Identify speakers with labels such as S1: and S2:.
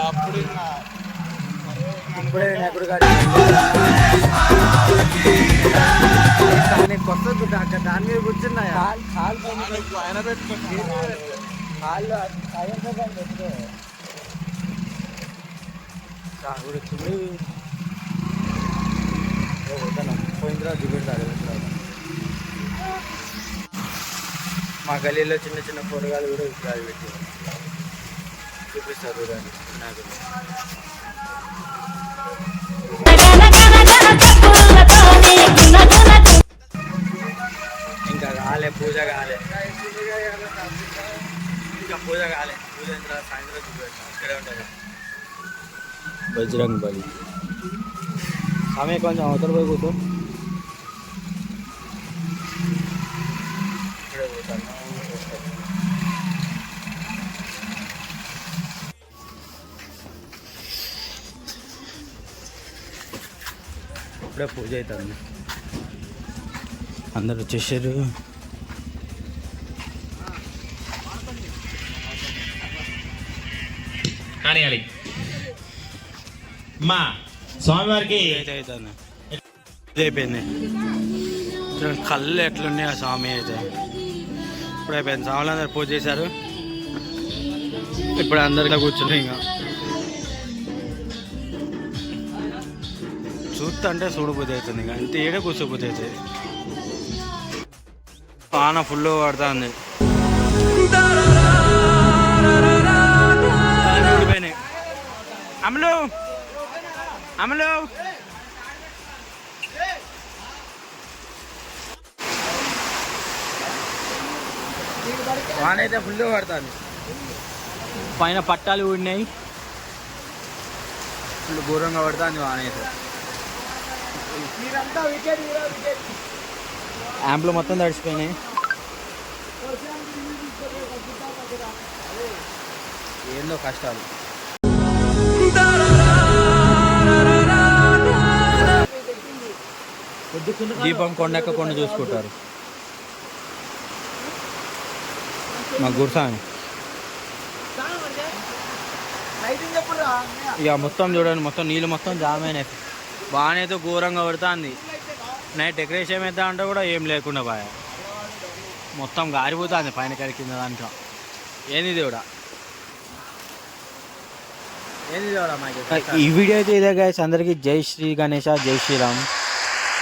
S1: అప్పుడు
S2: ఇప్పుడే వినాయకుడు గారు కొత్త దాని మీద కూర్చున్నాయా
S1: ఆయన పెట్టుకుని
S2: కాళ్ళు పోయిందిరా చూపెడతారు. మా గలీలో చిన్న చిన్న కూరగాయలు కూడా విగ్రహాలు పెట్టి చూపిస్తారు చూడండి వినాయకుడు. ఇంకా కాలే పూజ కాలే, ఇంకా పూజ కాలే. పూజ అయిన తర్వాత సాయంత్రం చూపెడతాం. ఇక్కడే ఉంటుంది బజరంగ్ బలి. ఆమె కొంచెం అవతల పోయి కూర్చో. ఇక్కడే పోతాను. ఇప్పుడే పూజ అవుతుంది. అందరు వచ్చేసారు.
S3: కానీ మా స్వామివారికి
S2: అయిపోయింది. కళ్ళు ఎట్లున్నాయి ఆ స్వామి అయితే. ఇప్పుడు అయిపోయింది. స్వాములు అందరు పూజ చేశారు. ఇప్పుడు అందరిలో కూర్చున్నాయి. ఇంకా చూస్తుంటే చూడబుద్ధి అవుతుంది. ఇంకా ఇంత ఏడే కూర్చోబుద్ధి అవుతుంది. పాన ఫుల్ పడుతుంది. అమలు అమలు వానైతే ఫుల్ పడుతుంది. పైన పట్టాలు ఊడినాయి. ఫుల్ ఘోరంగా పడుతుంది వానైతే. యాంప్లు మొత్తం తడిచిపోయినాయి. ఏందో కష్టాలు. దీపం కొండెక్కకుండా చూసుకుంటారు. మా గుర్సాని ఇక మొత్తం చూడండి, మొత్తం నీళ్ళు మొత్తం జామ్ అయినాయి. బాగానే అయితే ఘోరంగా పడుతుంది. నైట్ డెకరేషన్ వేద్దా అంటే కూడా ఏం లేకుండా బాగా మొత్తం గారిపోతుంది పైన కడి కింద దాంట్లో. ఏంది దేవుడా, ఏంది దేవుడా. ఈ వీడియో అయితే ఇదే గైస్. అందరికీ జై శ్రీ గణేష, జై శ్రీరామ్.